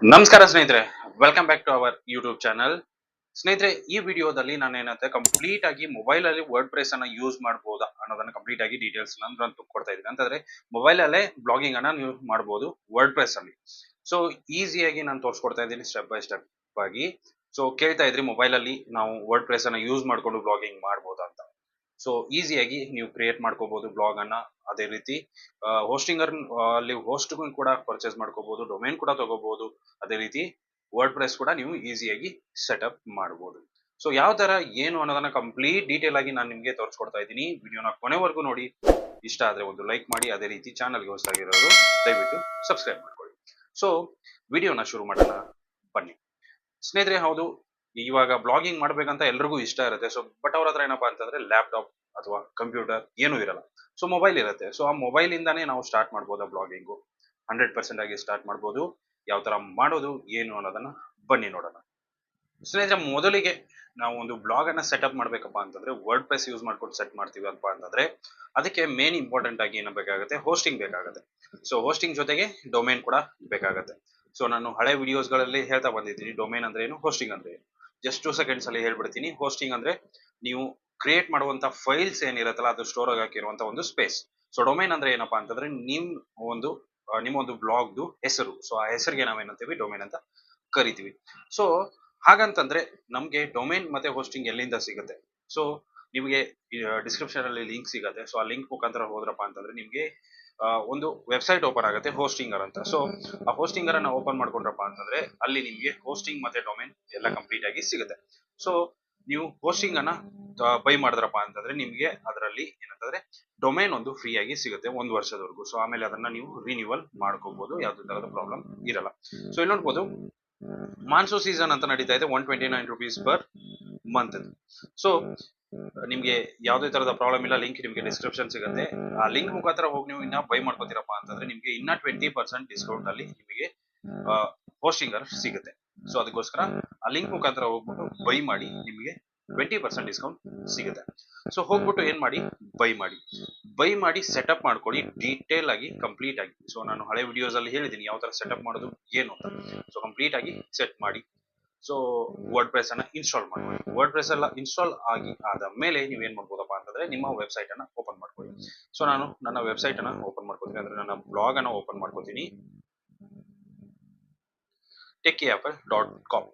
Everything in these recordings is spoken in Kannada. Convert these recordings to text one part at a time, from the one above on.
ನಮಸ್ಕಾರ ಸ್ನೇಹಿತರೆ, welcome back to our YouTube channel. ಸ್ನೇಹಿತರೆ, ಈ ವಿಡಿಯೋದಲ್ಲಿ ನಾನು ಏನಂತೆ ಕಂಪ್ಲೀಟ್ ಆಗಿ ಮೊಬೈಲ್ ಅಲ್ಲಿ ವರ್ಡ್ ಪ್ರೆಸ್ ಅನ್ನ ಯೂಸ್ ಮಾಡಬಹುದಾ ಅನ್ನೋದನ್ನ ಕಂಪ್ಲೀಟ್ ಆಗಿ ಡೀಟೇಲ್ಸ್ ನಾನು ಕೊಡ್ತಾ ಇದ್ದೀನಿ. ಅಂತಂದ್ರೆ ಮೊಬೈಲ್ ಅಲ್ಲೇ ಬ್ಲಾಗಿಂಗ್ ಅನ್ನ ನೀವು ಮಾಡಬಹುದು ವರ್ಡ್ ಪ್ರೆಸ್ ಅಲ್ಲಿ. ಸೊ ಈಸಿಯಾಗಿ ನಾನು ತೋರಿಸ್ಕೊಡ್ತಾ ಇದ್ದೀನಿ ಸ್ಟೆಪ್ ಬೈ ಸ್ಟೆಪ್ ಆಗಿ. ಸೊ ಕೇಳ್ತಾ ಇದ್ರಿ ಮೊಬೈಲ್ ಅಲ್ಲಿ ನಾವು ವರ್ಡ್ ಪ್ರೆಸ್ ಅನ್ನ ಯೂಸ್ ಮಾಡ್ಕೊಂಡು ಬ್ಲಾಗಿಂಗ್ ಮಾಡಬಹುದಾ ಅಂತ. ಸೊ ಈಸಿಯಾಗಿ ನೀವು ಕ್ರಿಯೇಟ್ ಮಾಡ್ಕೋಬಹುದು ಬ್ಲಾಗ್ ಅನ್ನ. ಅದೇ ರೀತಿ ಹೋಸ್ಟಿಂಗರ್ ಅಲ್ಲಿ ಹೋಸ್ಟ್ ಕೂಡ ಪರ್ಚೇಸ್ ಮಾಡ್ಕೋಬಹುದು, ಡೊಮೇನ್ ಕೂಡ ತಗೋಬಹುದು. ಅದೇ ರೀತಿ ವರ್ಡ್ ಪ್ರೆಸ್ ಕೂಡ ನೀವು ಈಸಿಯಾಗಿ ಸೆಟಪ್ ಮಾಡಬಹುದು. ಸೊ ಯಾವ ತರ ಏನು ಅನ್ನೋದನ್ನ ಕಂಪ್ಲೀಟ್ ಡೀಟೇಲ್ ಆಗಿ ನಾನು ನಿಮ್ಗೆ ತೋರಿಸ್ಕೊಡ್ತಾ ಇದ್ದೀನಿ. ವಿಡಿಯೋನ ಕೊನೆವರೆಗೂ ನೋಡಿ. ಇಷ್ಟ ಆದ್ರೆ ಒಂದು ಲೈಕ್ ಮಾಡಿ, ಅದೇ ರೀತಿ ಚಾನಲ್ಗೆ ಹೊಸದಾಗಿರೋರು ದಯವಿಟ್ಟು ಸಬ್ಸ್ಕ್ರೈಬ್ ಮಾಡ್ಕೊಳ್ಳಿ. ಸೊ ವಿಡಿಯೋನ ಶುರು ಮಾಡೋಣ ಬನ್ನಿ ಸ್ನೇಹಿತರೆ. ಹೌದು, ಇವಾಗ ಬ್ಲಾಗಿಂಗ್ ಮಾಡ್ಬೇಕಂತ ಎಲ್ರಿಗೂ ಇಷ್ಟ ಇರುತ್ತೆ. ಸೊ ಬಟ್ ಅವ್ರ ಹತ್ರ ಏನಪ್ಪಾ ಅಂತಂದ್ರೆ ಲ್ಯಾಪ್ಟಾಪ್ ಅಥವಾ ಕಂಪ್ಯೂಟರ್ ಏನೂ ಇರಲ್ಲ. ಸೊ ಮೊಬೈಲ್ ಇರುತ್ತೆ. ಸೊ ಆ ಮೊಬೈಲ್ ಇಂದಾನೇ ನಾವು ಸ್ಟಾರ್ಟ್ ಮಾಡ್ಬೋದಾ ಬ್ಲಾಗಿಂಗು? 100% ಆಗಿ ಸ್ಟಾರ್ಟ್ ಮಾಡ್ಬೋದು. ಯಾವ ತರ ಮಾಡೋದು ಏನು ಅನ್ನೋದನ್ನ ಬನ್ನಿ ನೋಡೋಣ. ಸ್ನೇಹಿತರೆ, ಮೊದಲಿಗೆ ನಾವು ಒಂದು ಬ್ಲಾಗ್ ಅನ್ನ ಸೆಟಪ್ ಮಾಡ್ಬೇಕಪ್ಪ ಅಂತಂದ್ರೆ ವರ್ಡ್ ಪ್ರೆಸ್ ಯೂಸ್ ಮಾಡ್ಕೊಂಡು ಸೆಟ್ ಮಾಡ್ತೀವಿ ಅಂತ ಅಂತಂದ್ರೆ ಅದಕ್ಕೆ ಮೇನ್ ಇಂಪಾರ್ಟೆಂಟ್ ಆಗಿ ಏನು ಬೇಕಾಗುತ್ತೆ? ಹೋಸ್ಟಿಂಗ್ ಬೇಕಾಗುತ್ತೆ. ಸೊ ಹೋಸ್ಟಿಂಗ್ ಜೊತೆಗೆ ಡೊಮೇನ್ ಕೂಡ ಬೇಕಾಗುತ್ತೆ. ಸೊ ನಾನು ಹಳೆ ವಿಡಿಯೋಸ್ ಗಳಲ್ಲಿ ಹೇಳ್ತಾ ಬಂದಿದ್ದೀನಿ ಡೊಮೇನ್ ಅಂದ್ರೆ ಏನು, ಹೋಸ್ಟಿಂಗ್ ಅಂದ್ರೆ ಏನು. ಜಸ್ಟ್ 2 ಸೆಕೆಂಡ್ಸ್ ಅಲ್ಲಿ ಹೇಳ್ಬಿಡ್ತೀನಿ. ಹೋಸ್ಟಿಂಗ್ ಅಂದ್ರೆ ನೀವು ಕ್ರಿಯೇಟ್ ಮಾಡುವಂತ ಫೈಲ್ಸ್ ಏನಿರುತ್ತಲ್ಲ ಅದು ಸ್ಟೋರ್ ಆಗಿರುವಂತ ಒಂದು ಸ್ಪೇಸ್. ಸೊ ಡೊಮೇನ್ ಅಂದ್ರೆ ಏನಪ್ಪಾ ಅಂತಂದ್ರೆ ಒಂದು ನಿಮ್ಮ ಒಂದು ಬ್ಲಾಗ್ದು ಹೆಸರು. ಸೊ ಆ ಹೆಸರಿಗೆ ನಾವೇನಂತೀವಿ? ಡೊಮೇನ್ ಅಂತ ಕರಿತೀವಿ. ಸೊ ಹಾಗಂತಂದ್ರೆ ನಮ್ಗೆ ಡೊಮೇನ್ ಮತ್ತೆ ಹೋಸ್ಟಿಂಗ್ ಎಲ್ಲಿಂದ ಸಿಗುತ್ತೆ? ಸೊ ನಿಮಗೆ ಡಿಸ್ಕ್ರಿಪ್ಷನ್ ಅಲ್ಲಿ ಲಿಂಕ್ ಸಿಗುತ್ತೆ. ಸೊ ಆ ಲಿಂಕ್ ಮುಖಾಂತರ ಹೋದ್ರಪ್ಪ ಅಂತಂದ್ರೆ ನಿಮ್ಗೆ ಒಂದು ವೆಬ್ಸೈಟ್ ಓಪನ್ ಆಗುತ್ತೆ ಹೋಸ್ಟಿಂಗರ್ ಅಂತ. ಸೊ ಆ ಹೋಸ್ಟಿಂಗರ್ ಅನ್ನ ಓಪನ್ ಮಾಡ್ಕೊಂಡ್ರಪ್ಪ ಅಂತಂದ್ರೆ ಅಲ್ಲಿ ನಿಮ್ಗೆ ಹೋಸ್ಟಿಂಗ್ ಮತ್ತೆ ಡೊಮೇನ್ ಎಲ್ಲ ಕಂಪ್ಲೀಟ್ ಆಗಿ ಸಿಗುತ್ತೆ. ಸೊ ನೀವು ಹೋಸ್ಟಿಂಗ್ ಅನ್ನ ಬೈ ಮಾಡಿದ್ರಪ್ಪ ಅಂತಂದ್ರೆ ನಿಮ್ಗೆ ಅದರಲ್ಲಿ ಏನಂತಂದ್ರೆ ಡೊಮೇನ್ ಒಂದು ಫ್ರೀ ಆಗಿ ಸಿಗುತ್ತೆ 1 ವರ್ಷದವರೆಗೂ. ಸೊ ಆಮೇಲೆ ಅದನ್ನ ನೀವು ರಿನ್ಯೂವಲ್ ಮಾಡ್ಕೋಬಹುದು, ಯಾವ್ದೇ ತರದ ಪ್ರಾಬ್ಲಮ್ ಇರಲ್ಲ. ಸೊ ಇಲ್ಲಿ ನೋಡ್ಬೋದು ಮಾನ್ಸೂನ್ ಸೀಸನ್ ಅಂತ ನಡೀತಾ ಇದೆ, 129 rupees ಪರ್ ಮಂತ್. ಸೊ ನಿಮ್ಗೆ ಯಾವುದೇ ತರದ ಪ್ರಾಬ್ಲಮ್ ಇಲ್ಲ. ಲಿಂಕ್ ನಿಮ್ಗೆ ಡಿಸ್ಕ್ರಿಪ್ಷನ್ ಸಿಗುತ್ತೆ. ಆ ಲಿಂಕ್ ಮುಖಾಂತರ ಹೋಗಿ ನೀವು ಇನ್ನ ಬೈ ಮಾಡ್ಕೋತೀರಪ್ಪ ಅಂತಂದ್ರೆ ನಿಮ್ಗೆ ಇನ್ನ 20% ಡಿಸ್ಕೌಂಟ್ ಅಲ್ಲಿ ನಿಮಗೆ ಹೋಸ್ಟಿಂಗರ್ ಸಿಗುತ್ತೆ. ಸೊ ಅದಕ್ಕೋಸ್ಕರ ಆ ಲಿಂಕ್ ಮುಖಾಂತರ ಹೋಗ್ಬಿಟ್ಟು ಬೈ ಮಾಡಿ, ನಿಮಗೆ 20% ಡಿಸ್ಕೌಂಟ್ ಸಿಗುತ್ತೆ. ಸೊ ಹೋಗ್ಬಿಟ್ಟು ಏನ್ ಮಾಡಿ, ಬೈ ಮಾಡಿ ಸೆಟಪ್ ಮಾಡ್ಕೊಳ್ಳಿ ಡೀಟೇಲ್ ಆಗಿ, ಕಂಪ್ಲೀಟ್ ಆಗಿ. ಸೊ ನಾನು ಹಳೆ ವಿಡಿಯೋಸ್ ಅಲ್ಲಿ ಹೇಳಿದ್ದೀನಿ ಯಾವ ತರ ಸೆಟಪ್ ಮಾಡೋದು ಏನು ಅಂತ. ಸೊ ಕಂಪ್ಲೀಟ್ ಆಗಿ ಸೆಟ್ ಮಾಡಿ. ಸೊ ವರ್ಡ್ ಪ್ರೆಸ್ ಅನ್ನ ಇನ್ಸ್ಟಾಲ್ ಮಾಡ್ಕೊಳ್ಳಿ. ವರ್ಡ್ ಪ್ರೆಸ್ ಎಲ್ಲ ಇನ್ಸ್ಟಾಲ್ ಆಗಿ ಆದ ಮೇಲೆ ನೀವು ಏನ್ ಮಾಡ್ಬೋದಪ್ಪ ಅಂತಂದ್ರೆ ನಿಮ್ಮ ವೆಬ್ಸೈಟ್ ಅನ್ನ ಓಪನ್ ಮಾಡ್ಕೊಳ್ಳಿ. ಸೊ ನಾನು ನನ್ನ ವೆಬ್ಸೈಟ್ ಅನ್ನ ಓಪನ್ ಮಾಡ್ಕೊತೀನಿ, ಅಂದ್ರೆ ನನ್ನ ಬ್ಲಾಗ್ ಅನ್ನ ಓಪನ್ ಮಾಡ್ಕೊತೀನಿ, techapple.com.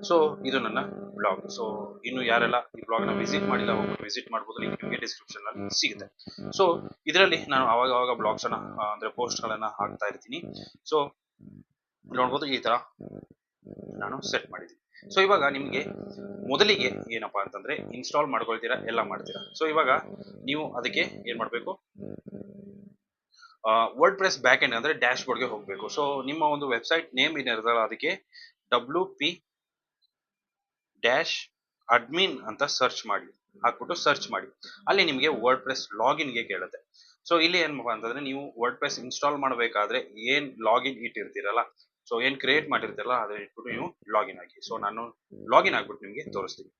ಸೊ ಇದು ನನ್ನ ಬ್ಲಾಗ್. ಸೊ ಇನ್ನು ಯಾರೆಲ್ಲ ಈ ಬ್ಲಾಗ್ ನ ವಿಸಿಟ್ ಮಾಡಿಲ್ಲ ಹೋಗ್ಬಿಟ್ಟು ವಿಸಿಟ್ ಮಾಡಬಹುದು, ಲಿಂಕ್ ನಿಮಗೆ ಡಿಸ್ಕ್ರಿಪ್ಷನ್ ಅಲ್ಲಿ ಸಿಗುತ್ತೆ. ಸೊ ಇದರಲ್ಲಿ ನಾನು ಅವಾಗ ಬ್ಲಾಗ್ಸ್ ಅನ್ನ ಅಂದ್ರೆ ಪೋಸ್ಟ್ ಗಳನ್ನ ಹಾಕ್ತಾ ಇರ್ತೀನಿ. ಸೊ ನೋಡ್ಬೋದು ಈ ತರ ನಾನು ಸೆಟ್ ಮಾಡಿದ್ದೀನಿ. ಸೊ ಇವಾಗ ನಿಮ್ಗೆ ಮೊದಲಿಗೆ ಏನಪ್ಪಾ ಅಂತಂದ್ರೆ ಇನ್ಸ್ಟಾಲ್ ಮಾಡ್ಕೊಳ್ತೀರಾ, ಎಲ್ಲ ಮಾಡ್ತೀರಾ. ಸೊ ಇವಾಗ ನೀವು ಅದಕ್ಕೆ ಏನ್ ಮಾಡ್ಬೇಕು? ವರ್ಡ್ ಪ್ರೆಸ್ ಬ್ಯಾಕ್ ಎಂಡ್ ಅಂದ್ರೆ ಡ್ಯಾಶ್ ಬೋರ್ಡ್ಗೆ ಹೋಗ್ಬೇಕು. ಸೊ ನಿಮ್ಮ ಒಂದು ವೆಬ್ಸೈಟ್ ನೇಮ್ ಏನಿರುತ್ತಲ್ಲ ಅದಕ್ಕೆ WP ಡ್ಯಾಶ್ ಅಡ್ಮಿನ್ ಅಂತ ಸರ್ಚ್ ಮಾಡಿ, ಹಾಕ್ಬಿಟ್ಟು ಸರ್ಚ್ ಮಾಡಿ. ಅಲ್ಲಿ ನಿಮಗೆ ವರ್ಡ್ ಪ್ರೆಸ್ ಲಾಗಿನ್ ಗೆ ಕೇಳುತ್ತೆ. ಸೊ ಇಲ್ಲಿ ಏನಪ್ಪಾ ಅಂತಂದ್ರೆ ನೀವು ವರ್ಡ್ ಪ್ರೆಸ್ ಇನ್ಸ್ಟಾಲ್ ಮಾಡಬೇಕಾದ್ರೆ ಏನ್ ಲಾಗಿನ್ ಇಟ್ಟಿರ್ತೀರಲ್ಲ, ಸೊ ಏನ್ ಕ್ರಿಯೇಟ್ ಮಾಡಿರ್ತೀರಲ್ಲ ಅದನ್ನ ಇಟ್ಬಿಟ್ಟು ನೀವು ಲಾಗಿನ್ ಆಗಿ. ಸೊ ನಾನು ಲಾಗಿನ್ ಆಗ್ಬಿಟ್ಟು ನಿಮ್ಗೆ ತೋರಿಸ್ತೀನಿ.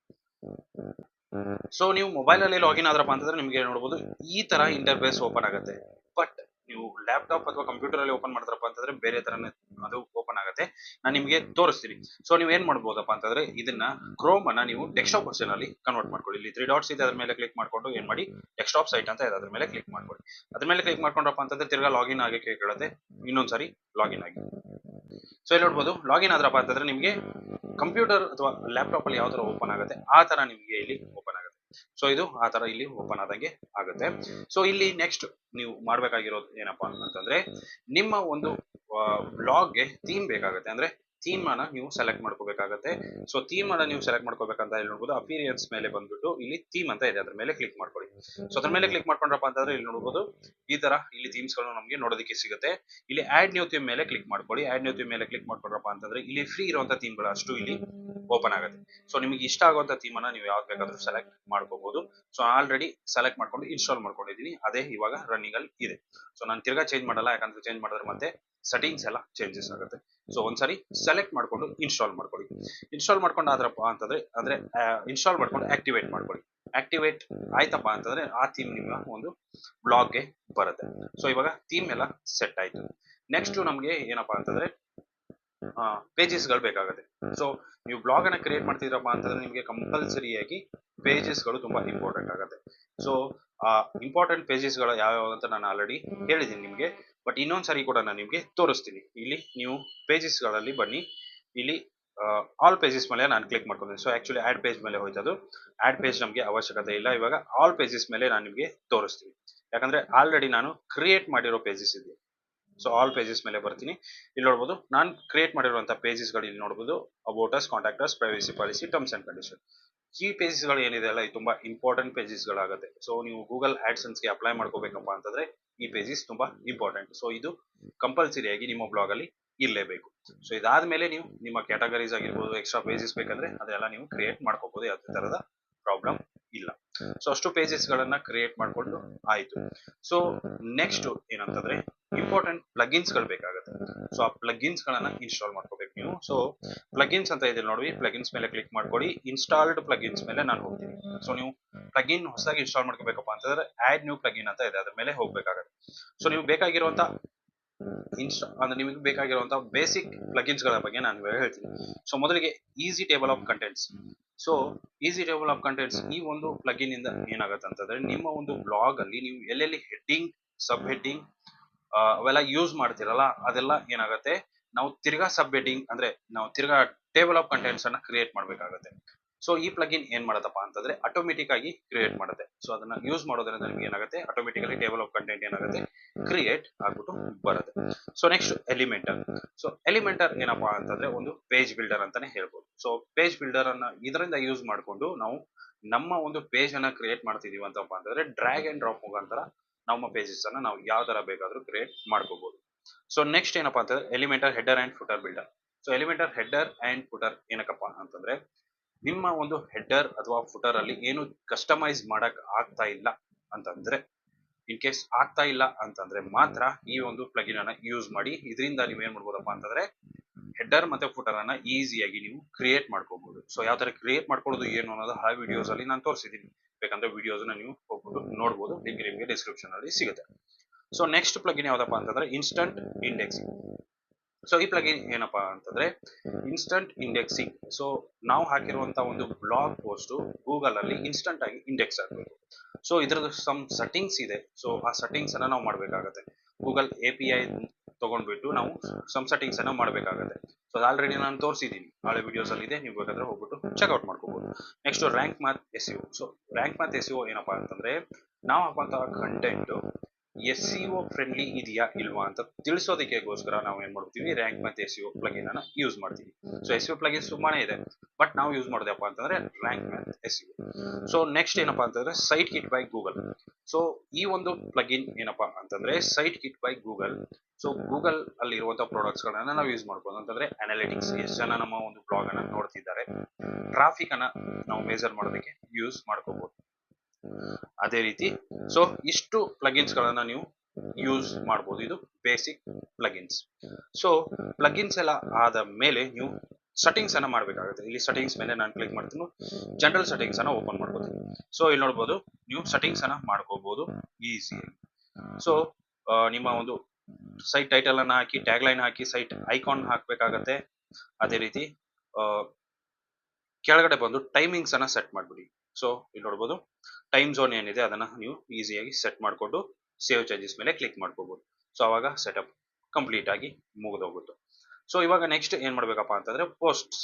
ಸೊ ನೀವು ಮೊಬೈಲ್ ಅಲ್ಲಿ ಲಾಗಿನ್ ಆದ್ರಪ್ಪ ಅಂತಂದ್ರೆ ನಿಮ್ಗೆ ನೋಡಬಹುದು ಈ ತರ ಇಂಟರ್ಫೇಸ್ ಓಪನ್ ಆಗುತ್ತೆ. ಬಟ್ ನೀವು ಲ್ಯಾಪ್ಟಾಪ್ ಅಥವಾ ಕಂಪ್ಯೂಟರ್ ಅಲ್ಲಿ ಓಪನ್ ಮಾಡಿದ್ರಪ್ಪ ಅಂತಂದ್ರೆ ಬೇರೆ ತರನೇ ಅದು ಓಪನ್ ಆಗುತ್ತೆ. ನಾನು ನಿಮ್ಗೆ ತೋರಿಸ್ತೀನಿ. ಸೊ ನೀವು ಏನ್ ಮಾಡ್ಬೋದಪ್ಪ ಅಂತಂದ್ರೆ ಇದನ್ನ ಕ್ರೋಮ್ ಅನ್ನ ನೀವು ಡೆಸ್ಕ್ಟಾಪ್ ವರ್ಷನ್ ಅಲ್ಲಿ ಕನ್ವರ್ಟ್ ಮಾಡ್ಕೊಳ್ಳಿ. ಇಲ್ಲಿ 3 ಡಾಟ್ಸ್ ಇದೆ, ಅದ್ರ ಮೇಲೆ ಕ್ಲಿಕ್ ಮಾಡ್ಕೊಂಡು ಏನ್ ಮಾಡಿ ಡೆಸ್ಕ್ಟಾಪ್ ಸೈಟ್ ಅಂತ ಇದೆ, ಅದ್ರ ಮೇಲೆ ಕ್ಲಿಕ್ ಮಾಡ್ಕೊಳ್ಳಿ. ಅದ್ರ ಮೇಲೆ ಕ್ಲಿಕ್ ಮಾಡ್ಕೊಂಡ್ರಪ್ಪ ಅಂತಂದ್ರೆ ತಿರ್ಗಾ ಲಾಗಿನ್ ಆಗಕ್ಕೆ ಕೇಳುತ್ತೆ. ಇನ್ನೊಂದ್ಸರಿ ಲಾಗಿನ್ ಆಗಿ. ಸೊ ಇಲ್ಲಿ ನೋಡ್ಬೋದು ಲಾಗಿನ್ ಆದ್ರಪ್ಪ ಅಂತಂದ್ರೆ ನಿಮ್ಗೆ ಕಂಪ್ಯೂಟರ್ ಅಥವಾ ಲ್ಯಾಪ್ಟಾಪ್ ಅಲ್ಲಿ ಯಾವ ತರ ಓಪನ್ ಆಗುತ್ತೆ ಆ ತರ ನಿಮ್ಗೆ ಇಲ್ಲಿ ಓಪನ್ ಆಗುತ್ತೆ. ಸೊ ಇದು ಆ ತರ ಇಲ್ಲಿ ಓಪನ್ ಆದಂಗೆ ಆಗುತ್ತೆ. ಸೊ ಇಲ್ಲಿ ನೆಕ್ಸ್ಟ್ ನೀವು ಮಾಡ್ಬೇಕಾಗಿರೋದು ಏನಪ್ಪಾ ಅಂತಂದ್ರೆ ನಿಮ್ಮ ಒಂದು ಬ್ಲಾಗ್ಗೆ ಥೀಮ್ ಬೇಕಾಗುತ್ತೆ. ಅಂದ್ರೆ ಥೀಮ್ ಅನ್ನ ನೀವು ಸೆಲೆಕ್ಟ್ ಮಾಡ್ಕೋಬೇಕಾಗತ್ತೆ. ಸೊ ಥೀಮ್ ಅನ್ನ ನೀವು ಸೆಲೆಕ್ಟ್ ಮಾಡ್ಕೋಬೇಕಂತ ಇಲ್ಲಿ ನೋಡಬಹುದು ಅಪಿರಿಯನ್ಸ್ ಮೇಲೆ ಬಂದ್ಬಿಟ್ಟು ಇಲ್ಲಿ ಥೀಮ್ ಅಂತ ಇದೆ, ಅದ್ರ ಮೇಲೆ ಕ್ಲಿಕ್ ಮಾಡ್ಕೊಳ್ಳಿ. ಸೊ ಅದ್ರ ಮೇಲೆ ಕ್ಲಿಕ್ ಮಾಡ್ಕೊಂಡ್ರಪ್ಪ ಅಂತಂದ್ರೆ ಇಲ್ಲಿ ನೋಡಬಹುದು ಈ ತರ ಇಲ್ಲಿ ಥೀಮ್ಸ್ ಗಳು ನಮಗೆ ನೋಡೋದಕ್ಕೆ ಸಿಗುತ್ತೆ. ಇಲ್ಲಿ ಆಡ್ ನ್ಯೂ ಥೀಮ್ ಮೇಲೆ ಕ್ಲಿಕ್ ಮಾಡ್ಕೊಳ್ಳಿ. ಆಡ್ ನ್ಯೂ ಥೀಮ್ ಮೇಲೆ ಕ್ಲಿಕ್ ಮಾಡ್ಕೊಂಡ್ರಪ್ಪ ಅಂತಂದ್ರೆ ಇಲ್ಲಿ ಫ್ರೀ ಇರುವಂತ ಥೀಮ್ ಗಳು ಅಷ್ಟು ಇಲ್ಲಿ ಓಪನ್ ಆಗುತ್ತೆ. ಸೊ ನಿಮಗೆ ಇಷ್ಟ ಆಗುವಂತ ಥೀಮ್ ಅನ್ನ ನೀವು ಯಾವ್ದು ಬೇಕಾದ್ರೂ ಸೆಲೆಕ್ಟ್ ಮಾಡ್ಕೋಬಹುದು. ಸೊ ಆಲ್ರೆಡಿ ಸೆಲೆಕ್ಟ್ ಮಾಡ್ಕೊಂಡು ಇನ್ಸ್ಟಾಲ್ ಮಾಡ್ಕೊಂಡಿದ್ದೀನಿ, ಅದೇ ಇವಾಗ ರನ್ನಿಂಗ್ ಅಲ್ಲಿ ಇದೆ. ಸೊ ನಾನು ತಿರ್ಗಾ ಚೇಂಜ್ ಮಾಡಲ್ಲ, ಯಾಕಂದ್ರೆ ಚೇಂಜ್ ಮಾಡಿದ್ರೆ ಮತ್ತೆ ಸೆಟ್ಟಿಂಗ್ಸ್ ಎಲ್ಲ ಚೇಂಜಸ್ ಆಗುತ್ತೆ. ಸೊ ಒಂದ್ಸರಿ ಸೆಲೆಕ್ಟ್ ಮಾಡ್ಕೊಂಡು ಇನ್ಸ್ಟಾಲ್ ಮಾಡ್ಕೊಳ್ಳಿ. ಇನ್ಸ್ಟಾಲ್ ಮಾಡ್ಕೊಂಡು ಆದ್ರಪ್ಪ ಅಂತಂದ್ರೆ ಅಂದ್ರೆ ಇನ್ಸ್ಟಾಲ್ ಮಾಡ್ಕೊಂಡು ಆಕ್ಟಿವೇಟ್ ಮಾಡ್ಕೊಳ್ಳಿ. ಆಕ್ಟಿವೇಟ್ ಆಯ್ತಪ್ಪ ಅಂತಂದ್ರೆ ಆ ಥೀಮ್ ನಿಮ್ಮ ಒಂದು ಬ್ಲಾಗ್ಗೆ ಬರುತ್ತೆ. ಸೊ ಇವಾಗ ಥೀಮ್ ಎಲ್ಲ ಸೆಟ್ ಆಯ್ತು. ನೆಕ್ಸ್ಟ್ ನಮ್ಗೆ ಏನಪ್ಪಾ ಅಂತಂದ್ರೆ ಪೇಜಸ್ಗಳು ಬೇಕಾಗುತ್ತೆ. ಸೊ ನೀವು ಬ್ಲಾಗ್ ಅನ್ನ ಕ್ರಿಯೇಟ್ ಮಾಡ್ತಿದ್ರಪ್ಪ ಅಂತಂದ್ರೆ ನಿಮಗೆ ಕಂಪಲ್ಸರಿಯಾಗಿ ಪೇಜಸ್ಗಳು ತುಂಬಾ ಇಂಪಾರ್ಟೆಂಟ್ ಆಗುತ್ತೆ. ಸೊ ಆ ಇಂಪಾರ್ಟೆಂಟ್ ಪೇಜಸ್ಗಳು ಯಾವ್ಯಾವ ಅಂತ ನಾನು ಆಲ್ರೆಡಿ ಹೇಳಿದ್ದೀನಿ ನಿಮಗೆ, ಬಟ್ ಇನ್ನೊಂದ್ಸರಿ ಕೂಡ ನಾನು ನಿಮಗೆ ತೋರಿಸ್ತೀನಿ. ಇಲ್ಲಿ ನೀವು ಪೇಜಸ್ಗಳಲ್ಲಿ ಬನ್ನಿ, ಇಲ್ಲಿ ಆಲ್ ಪೇಜಸ್ ಮೇಲೆ ನಾನು ಕ್ಲಿಕ್ ಮಾಡ್ಕೊಂತೀನಿ. ಸೊ ಆಕ್ಚುಲಿ ಆಡ್ ಪೇಜ್ ಮೇಲೆ ಹೋಯ್ತದು. ಆಡ್ ಪೇಜ್ ನಮಗೆ ಅವಶ್ಯಕತೆ ಇಲ್ಲ, ಇವಾಗ ಆಲ್ ಪೇಜಸ್ ಮೇಲೆ ನಾನು ನಿಮಗೆ ತೋರಿಸ್ತೀನಿ. ಯಾಕಂದ್ರೆ ಆಲ್ರೆಡಿ ನಾನು ಕ್ರಿಯೇಟ್ ಮಾಡಿರೋ ಪೇಜಸ್ ಇದೆ. ಸೊ ಆಲ್ ಪೇಜಸ್ ಮೇಲೆ ಬರ್ತೀನಿ. ಇಲ್ಲಿ ನೋಡ್ಬೋದು ನಾನು ಕ್ರಿಯೇಟ್ ಮಾಡಿರುವಂತಹ ಪೇಜಸ್ ಗಳು ಇಲ್ಲಿ ನೋಡ್ಬೋದು about us, contact us, privacy policy, terms and condition. ಈ ಪೇಜಸ್ ಗಳು ಏನಿದೆ ಅಲ್ಲ ಇದು ತುಂಬಾ ಇಂಪಾರ್ಟೆಂಟ್ ಪೇಜಸ್ ಗಳಾಗುತ್ತೆ. ಸೊ ನೀವು ಗೂಗಲ್ ಆಡ್ಸೆನ್ಸ್ ಗೆ ಅಪ್ಲೈ ಮಾಡ್ಕೋಬೇಕಪ್ಪ ಅಂತಂದ್ರೆ ಈ ಪೇಜಸ್ ತುಂಬಾ ಇಂಪಾರ್ಟೆಂಟ್. ಸೊ ಇದು ಕಂಪಲ್ಸರಿ ಆಗಿ ನಿಮ್ಮ ಬ್ಲಾಗ್ ಅಲ್ಲಿ ಇರಲೇಬೇಕು. ಸೊ ಇದಾದ್ಮೇಲೆ ನೀವು ನಿಮ್ಮ ಕ್ಯಾಟಗರೀಸ್ ಆಗಿರ್ಬೋದು, ಎಕ್ಸ್ಟ್ರಾ ಪೇಜಸ್ ಬೇಕಂದ್ರೆ ಅದೆಲ್ಲ ನೀವು ಕ್ರಿಯೇಟ್ ಮಾಡ್ಕೋಬಹುದು, ಯಾವುದೇ ತರದ ಪ್ರಾಬ್ಲಮ್ ಇಲ್ಲ. ಸೊ ಅಷ್ಟು ಪೇಜಸ್ ಗಳನ್ನ ಕ್ರಿಯೇಟ್ ಮಾಡ್ಕೊಂಡು ಆಯ್ತು. ಸೊ ನೆಕ್ಸ್ಟ್ ಏನಂತಂದ್ರೆ ಇಂಪಾರ್ಟೆಂಟ್ ಪ್ಲಗಿನ್ಸ್ ಗಳು ಬೇಕಾಗುತ್ತೆ. ಸೊ ಆ ಪ್ಲಗಿನ್ಸ್ ಗಳನ್ನ ಇನ್ಸ್ಟಾಲ್ ಮಾಡ್ಕೋಬೇಕು ನೀವು. ಸೊ ಪ್ಲಗಿನ್ಸ್ ಅಂತ ಇದೆ ನೋಡಿ, ಪ್ಲಗಿನ್ಸ್ ಮೇಲೆ ಕ್ಲಿಕ್ ಮಾಡ್ಕೊಡಿ. ಇನ್ಸ್ಟಾಲ್ಡ್ ಪ್ಲಗಿನ್ಸ್ ಮೇಲೆ ನಾನು ಹೋಗ್ತೀನಿ. ಸೊ ನೀವು ಪ್ಲಗಿನ್ ಹೊಸದಾಗಿ ಇನ್ಸ್ಟಾಲ್ ಮಾಡ್ಕೋಬೇಕಪ್ಪ ಅಂತಂದ್ರೆ ಆಡ್ ನ್ಯೂ ಪ್ಲಗಿನ್ ಅಂತ ಇದೆ, ಅದ್ರ ಮೇಲೆ ಹೋಗ್ಬೇಕಾಗುತ್ತೆ. ಸೊ ನೀವು ಬೇಕಾಗಿರುವಂತ ಅಂದ್ರೆ ನಿಮಗೆ ಬೇಕಾಗಿರುವಂತಹ ಬೇಸಿಕ್ ಪ್ಲಗಿನ್ಸ್ ಗಳ ಬಗ್ಗೆ ನಾನು ಹೇಳ್ತೀನಿ. ಸೊ ಮೊದಲಿಗೆ easy table of contents. So easy table of contents ಈ ಒಂದು ಪ್ಲಗಿನ್ ಇಂದ ಏನಾಗುತ್ತೆ ಅಂತಂದ್ರೆ ನಿಮ್ಮ ಒಂದು ಬ್ಲಾಗ್ ಅಲ್ಲಿ ನೀವು ಎಲ್ಲೆಲ್ಲಿ ಹೆಡ್ಡಿಂಗ್, ಸಬ್ ಹೆಡ್ಡಿಂಗ್ ಅವೆಲ್ಲ ಯೂಸ್ ಮಾಡ್ತಿರಲ್ಲ ಅದೆಲ್ಲ ಏನಾಗುತ್ತೆ, ನಾವು ತಿರ್ಗಾ ಸಬ್ ಹೆಡ್ಡಿಂಗ್ ಅಂದ್ರೆ ನಾವು ತಿರ್ಗಾ ಟೇಬಲ್ ಆಫ್ ಕಂಟೆಂಟ್ಸ್ ಅನ್ನ ಕ್ರಿಯೇಟ್ ಮಾಡ್ಬೇಕಾಗುತ್ತೆ. ಸೊ ಈ ಪ್ಲಗಿನ್ ಏನ್ ಮಾಡತ್ತಪ್ಪ ಅಂತಂದ್ರೆ ಆಟೋಮೆಟಿಕ್ ಆಗಿ ಕ್ರಿಯೇಟ್ ಮಾಡುತ್ತೆ. ಸೊ ಅದನ್ನ ಯೂಸ್ ಮಾಡೋದ್ರಿಂದ ನಿಮ್ಗೆ ಏನಾಗುತ್ತೆ, ಆಟೋಮೆಟಿಕಲಿ ಟೇಬಲ್ ಆಫ್ ಕಂಟೆಂಟ್ ಏನಾಗುತ್ತೆ ಕ್ರಿಯೇಟ್ ಆಗ್ಬಿಟ್ಟು ಬರುತ್ತೆ. So next Elementor. So Elementor ಏನಪ್ಪಾ ಅಂತಂದ್ರೆ ಒಂದು ಪೇಜ್ ಬಿಲ್ಡರ್ ಅಂತಾನೆ ಹೇಳ್ಬೋದು. ಸೊ ಪೇಜ್ ಬಿಲ್ಡರ್ ಅನ್ನ ಇದರಿಂದ ಯೂಸ್ ಮಾಡ್ಕೊಂಡು ನಾವು ನಮ್ಮ ಒಂದು ಪೇಜ್ ಅನ್ನ ಕ್ರಿಯೇಟ್ ಮಾಡ್ತಿದೀವಿ ಅಂತಪ್ಪ ಅಂತಂದ್ರೆ ಡ್ರ್ಯಾಗ್ ಅಂಡ್ ಡ್ರಾಪ್ ಮುಖಾಂತರ ನಮ್ಮ ಪೇಜಸ್ ಅನ್ನ ನಾವು ಯಾವ ತರ ಬೇಕಾದ್ರೂ ಕ್ರಿಯೇಟ್ ಮಾಡ್ಕೋಬಹುದು. ಸೊ ನೆಕ್ಸ್ಟ್ ಏನಪ್ಪಾ ಅಂತಂದ್ರೆ Elementor header and footer builder. So Elementor header and footer ಏನಕ್ಕಪ್ಪ ಅಂತಂದ್ರೆ ನಿಮ್ಮ ಒಂದು ಹೆಡರ್ ಅಥವಾ ಫುಟರ್ ಅಲ್ಲಿ ಏನು ಕಸ್ಟಮೈಸ್ ಮಾಡಕ್ ಆಗ್ತಾ ಇಲ್ಲ ಅಂತಂದ್ರೆ, ಇನ್ ಕೇಸ್ ಆಗ್ತಾ ಇಲ್ಲ ಅಂತಂದ್ರೆ ಮಾತ್ರ ಈ ಒಂದು ಪ್ಲಗಿನ್ ಅನ್ನ ಯೂಸ್ ಮಾಡಿ. ಇದರಿಂದ ನೀವು ಏನ್ ಮಾಡ್ಬೋದಪ್ಪ ಅಂತಂದ್ರೆ ಹೆಡರ್ ಮತ್ತೆ ಫುಟರ್ ಅನ್ನ ಈಸಿಯಾಗಿ ನೀವು ಕ್ರಿಯೇಟ್ ಮಾಡ್ಕೋಬಹುದು. ಸೊ ಯಾವ ತರ ಕ್ರಿಯೇಟ್ ಮಾಡ್ಕೊಳ್ಳೋದು ಏನು ಅನ್ನೋದು ಹಳೆ ವಿಡಿಯೋಸ್ ಅಲ್ಲಿ ನಾನು ತೋರಿಸಿದ್ದೀನಿ. ಬೇಕಂದ್ರೆ ವಿಡಿಯೋಸ್ ನ ನೀವು ಹೋಗ್ಬಿಟ್ಟು ನೋಡ್ಬೋದು, ಲಿಂಕ್ ನಿಮಗೆ ಡಿಸ್ಕ್ರಿಪ್ಷನ್ ಅಲ್ಲಿ ಸಿಗುತ್ತೆ. ಸೊ ನೆಕ್ಸ್ಟ್ ಪ್ಲಗಿನ್ ಯಾವ್ದಪ್ಪ ಅಂತಂದ್ರೆ ಇನ್ಸ್ಟಂಟ್ ಇಂಡೆಕ್ಸಿಂಗ್. ಸೊ ಈ ಪ್ಲಗಿನ್ ಏನಪ್ಪಾ ಅಂತಂದ್ರೆ ಇನ್ಸ್ಟಂಟ್ ಇಂಡೆಕ್ಸಿಂಗ್. ಸೊ ನಾವು ಹಾಕಿರುವಂತ ಒಂದು ಬ್ಲಾಗ್ ಪೋಸ್ಟ್ ಗೂಗಲ್ ಅಲ್ಲಿ ಇನ್ಸ್ಟಂಟ್ ಆಗಿ ಇಂಡೆಕ್ಸ್ ಆಗಬೇಕು. ಸೊ ಇದ್ರದ್ದು ಸಮ್ ಸೆಟ್ಟಿಂಗ್ಸ್ ಇದೆ. ಸೊ ಆ ಸೆಟ್ಟಿಂಗ್ಸ್ ಅನ್ನ ನಾವು ಮಾಡ್ಬೇಕಾಗತ್ತೆ. ಗೂಗಲ್ API ತಗೊಂಡ್ಬಿಟ್ಟು ನಾವು ಸಮ್ ಸೆಟ್ಟಿಂಗ್ಸ್ ಅನ್ನ ಮಾಡ್ಬೇಕಾಗತ್ತೆ. ಸೊ ಆಲ್ರೆಡಿ ನಾನು ತೋರಿಸಿದ್ದೀನಿ, ಹಳೆ ವಿಡಿಯೋಸ್ ಅಲ್ಲಿ ಇದೆ, ನೀವು ಬೇಕಾದ್ರೆ ಹೋಗ್ಬಿಟ್ಟು ಚೆಕ್ಔಟ್ ಮಾಡ್ಕೋಬಹುದು. Next rank math SEO. So rank math SEO ಏನಪ್ಪಾ ಅಂತಂದ್ರೆ ನಾವು ಹಾಕುವಂತಹ ಕಂಟೆಂಟ್ SEO ಫ್ರೆಂಡ್ಲಿ ಇದೆಯಾ ಇಲ್ವಾ ಅಂತ ತಿಳಿಸೋದಕ್ಕೆಗೋಸ್ಕರ ನಾವು ಏನ್ ಮಾಡ್ತೀವಿ, ರ್ಯಾಂಕ್ ಮತ್ತೆ SEO ಪ್ಲಗಿನ್ ಅನ್ನ ಯೂಸ್ ಮಾಡ್ತೀವಿ. ಸೊ SEO ಪ್ಲಗಿನ್ ತುಂಬಾನೇ ಇದೆ, ಬಟ್ ನಾವು ಯೂಸ್ ಮಾಡೋದಪ್ಪ ಅಂತಂದ್ರೆ rank math SEO. So next ಏನಪ್ಪಾ ಅಂತಂದ್ರೆ site kit by Google. So ಈ ಒಂದು ಪ್ಲಗಿನ್ ಏನಪ್ಪಾ ಅಂತಂದ್ರೆ site kit by Google. So Google ಅಲ್ಲಿ ಇರುವಂತಹ ಪ್ರಾಡಕ್ಟ್ಸ್ ಗಳನ್ನ ನಾವು ಯೂಸ್ ಮಾಡ್ಬೋದು. ಅಂತಂದ್ರೆ ಅನಾಲಿಟಿಕ್ಸ್, ಎಷ್ಟು ಜನ ನಮ್ಮ ಒಂದು ಬ್ಲಾಗ್ ಅನ್ನ ನೋಡ್ತಿದ್ದಾರೆ, ಟ್ರಾಫಿಕ್ ಅನ್ನ ನಾವು ಮೆಜರ್ ಮಾಡೋದಕ್ಕೆ ಯೂಸ್ ಮಾಡ್ಕೋಬಹುದು. ಅದೇ ರೀತಿ ಸೊ ಇಷ್ಟು ಪ್ಲಗಿನ್ಸ್ ಗಳನ್ನ ನೀವು ಯೂಸ್ ಮಾಡಬಹುದು. ಇದು ಬೇಸಿಕ್ ಪ್ಲಗಿನ್ಸ್. ಸೊ ಪ್ಲಗಿನ್ಸ್ ಎಲ್ಲ ಆದ ಮೇಲೆ ನೀವು ಸೆಟ್ಟಿಂಗ್ಸ್ ಅನ್ನ ಮಾಡಬೇಕಾಗುತ್ತೆ. ಇಲ್ಲಿ ಸೆಟ್ಟಿಂಗ್ಸ್ ಮೇಲೆ ನಾನು ಕ್ಲಿಕ್ ಮಾಡ್ತೀನಿ, ಜನರಲ್ ಸೆಟ್ಟಿಂಗ್ಸ್ ಅನ್ನ ಓಪನ್ ಮಾಡ್ಕೋತೀನಿ. ಸೊ ಇಲ್ಲಿ ನೋಡಬಹುದು ನೀವು ಸೆಟ್ಟಿಂಗ್ಸ್ ಅನ್ನ ಮಾಡ್ಕೋಬಹುದು ಈಸಿಯಾಗಿ. ಸೊ ನಿಮ್ಮ ಒಂದು ಸೈಟ್ ಟೈಟಲ್ ಅನ್ನ ಹಾಕಿ, ಟ್ಯಾಗ್ ಲೈನ್ ಹಾಕಿ, ಸೈಟ್ ಐಕಾನ್ ಹಾಕ್ಬೇಕಾಗತ್ತೆ. ಅದೇ ರೀತಿ ಕೆಳಗಡೆ ಬಂದು ಟೈಮಿಂಗ್ಸ್ ಅನ್ನ ಸೆಟ್ ಮಾಡ್ಬಿಡಿ. ಸೊ ಇಲ್ಲಿ ನೋಡಬಹುದು ಟೈಮ್ ಝೋನ್ ಏನಿದೆ ಅದನ್ನ ನೀವು ಈಸಿಯಾಗಿ ಸೆಟ್ ಮಾಡಿಕೊಂಡು ಸೇವ್ ಚೇಂಜಸ್ ಮೇಲೆ ಕ್ಲಿಕ್ ಮಾಡ್ಕೋಬಹುದು. ಸೊ ಅವಾಗ ಸೆಟಪ್ ಕಂಪ್ಲೀಟ್ ಆಗಿ ಮುಗಿದೋಗುತ್ತೆ. ಸೊ ಇವಾಗ ನೆಕ್ಸ್ಟ್ ಏನ್ ಮಾಡ್ಬೇಕಪ್ಪ ಅಂತಂದ್ರೆ ಪೋಸ್ಟ್ಸ್.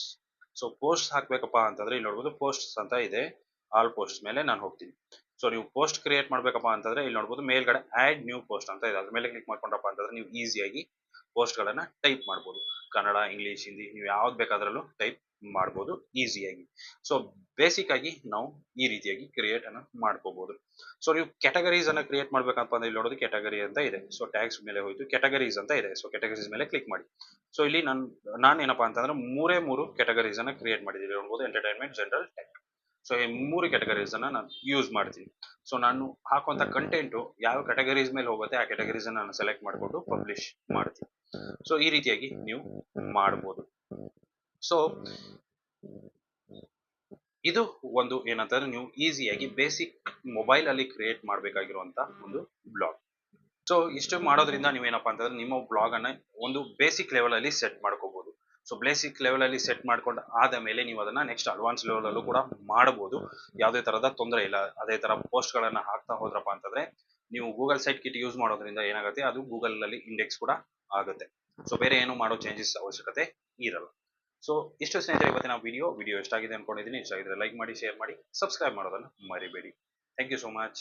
ಸೊ ಪೋಸ್ಟ್ ಹಾಕ್ಬೇಕಪ್ಪ ಅಂತಂದ್ರೆ ಇಲ್ಲಿ ನೋಡಬಹುದು ಪೋಸ್ಟ್ಸ್ ಅಂತ ಇದೆ, ಆಲ್ ಪೋಸ್ಟ್ ಮೇಲೆ ನಾನು ಹೋಗ್ತೀನಿ. ಸೊ ನೀವು ಪೋಸ್ಟ್ ಕ್ರಿಯೇಟ್ ಮಾಡ್ಬೇಕಪ್ಪ ಅಂತಂದ್ರೆ ಇಲ್ಲಿ ನೋಡಬಹುದು ಮೇಲ್ಗಡೆ ಆಡ್ ನ್ಯೂ ಪೋಸ್ಟ್ ಅಂತ ಇದೆ, ಅದ್ರ ಮೇಲೆ ಕ್ಲಿಕ್ ಮಾಡ್ಕೊಂಡಪ್ಪ ಅಂತಂದ್ರೆ ನೀವು ಈಸಿಯಾಗಿ ಪೋಸ್ಟ್ ಗಳನ್ನ ಟೈಪ್ ಮಾಡ್ಬೋದು. ಕನ್ನಡ, ಇಂಗ್ಲಿಷ್, ಹಿಂದಿ ನೀವು ಯಾವ್ದು ಬೇಕಾದ್ರಲ್ಲೂ ಟೈಪ್ ಮಾಡ್ಬೋದು ಈಸಿಯಾಗಿ. ಸೊ ಬೇಸಿಕ್ ಆಗಿ ನಾವು ಈ ರೀತಿಯಾಗಿ ಕ್ರಿಯೇಟ್ ಅನ್ನ ಮಾಡ್ಕೋಬಹುದು. ಸೊ ನೀವು ಕ್ಯಾಟಗರೀಸ್ ಅನ್ನ ಕ್ರಿಯೇಟ್ ಮಾಡ್ಬೇಕಪ್ಪ ಅಂದ್ರೆ ಇಲ್ಲಿ ನೋಡೋದು ಕ್ಯಾಟಗರಿ ಅಂತ ಇದೆ. ಸೊ ಟ್ಯಾಗ್ಸ್ ಮೇಲೆ ಹೋಯ್ತು ಕ್ಯಾಟಗರೀಸ್ ಅಂತ ಇದೆ. ಸೊ ಕ್ಯಾಟಗರೀಸ್ ಮೇಲೆ ಕ್ಲಿಕ್ ಮಾಡಿ. ಸೊ ಇಲ್ಲಿ ನಾನು ಏನಪ್ಪಾ ಅಂತಂದ್ರೆ ಮೂರು ಕ್ಯಾಟಗರೀಸ್ ಅನ್ನ ಕ್ರಿಯೇಟ್ ಮಾಡಿದ್ದೀನಿ. ನೋಡಬಹುದು ಎಂಟರ್ಟೈನ್ಮೆಂಟ್, ಜನರಲ್, ಟೆಕ್. ಸೊ ಈ 3 ಕ್ಯಾಟಗರೀಸ್ ಅನ್ನ ನಾನು ಯೂಸ್ ಮಾಡ್ತೀನಿ. ಸೊ ನಾನು ಹಾಕುವಂತ ಕಂಟೆಂಟ್ ಯಾವ ಕ್ಯಾಟಗರೀಸ್ ಮೇಲೆ ಹೋಗುತ್ತೆ ಆ ಕ್ಯಾಟಗರೀಸ್ ಅನ್ನ ನಾನು ಸೆಲೆಕ್ಟ್ ಮಾಡಿಕೊಂಡು ಪಬ್ಲಿಷ್ ಮಾಡ್ತೀನಿ. ಸೊ ಈ ರೀತಿಯಾಗಿ ನೀವು ಮಾಡಬಹುದು. ಸೊ ಇದು ಒಂದು ಏನಂತಂದ್ರೆ ನೀವು ಈಸಿಯಾಗಿ ಬೇಸಿಕ್ ಮೊಬೈಲ್ ಅಲ್ಲಿ ಕ್ರಿಯೇಟ್ ಮಾಡಬೇಕಾಗಿರುವಂತ ಒಂದು ಬ್ಲಾಗ್. ಸೊ ಇಷ್ಟು ಮಾಡೋದ್ರಿಂದ ನೀವೇನಪ್ಪಾ ಅಂತಂದ್ರೆ ನಿಮ್ಮ ಬ್ಲಾಗ್ ಅನ್ನ ಒಂದು ಬೇಸಿಕ್ ಲೆವೆಲ್ ಅಲ್ಲಿ ಸೆಟ್ ಮಾಡ್ಕೋಬಹುದು. ಸೊ ಬೇಸಿಕ್ ಲೆವೆಲ್ ಅಲ್ಲಿ ಸೆಟ್ ಮಾಡ್ಕೊಂಡು ಆದ ಮೇಲೆ ನೀವು ಅದನ್ನ ನೆಕ್ಸ್ಟ್ ಅಡ್ವಾನ್ಸ್ ಲೆವೆಲ್ ಅಲ್ಲೂ ಕೂಡ ಮಾಡಬಹುದು. ಯಾವುದೇ ತರದ ತೊಂದರೆ ಇಲ್ಲ. ಅದೇ ತರ ಪೋಸ್ಟ್ ಗಳನ್ನ ಹಾಕ್ತಾ ಹೋದ್ರಪ್ಪ ಅಂತಂದ್ರೆ ನೀವು ಗೂಗಲ್ ಸೈಟ್ ಕಿಟ್ ಯೂಸ್ ಮಾಡೋದ್ರಿಂದ ಏನಾಗುತ್ತೆ, ಅದು ಗೂಗಲ್ ಅಲ್ಲಿ ಇಂಡೆಕ್ಸ್ ಕೂಡ ಆಗುತ್ತೆ. ಸೊ ಬೇರೆ ಏನು ಮಾಡೋ ಚೇಂಜಸ್ ಅವಶ್ಯಕತೆ ಇರಲ್ಲ. ಸೊ ಇಷ್ಟು ಸ್ನೇಹಿತರೆ ಇವತ್ತಿನ ವಿಡಿಯೋ ಇಷ್ಟ ಆಗಿದೆ ಅನ್ಕೊಂಡಿದ್ದೀನಿ. ಇಷ್ಟ ಆಗಿದ್ರೆ ಲೈಕ್ ಮಾಡಿ, ಶೇರ್ ಮಾಡಿ, ಸಬ್ಸ್ಕ್ರೈಬ್ ಮಾಡೋದನ್ನ ಮರಿಬೇಡಿ. Thank you so much.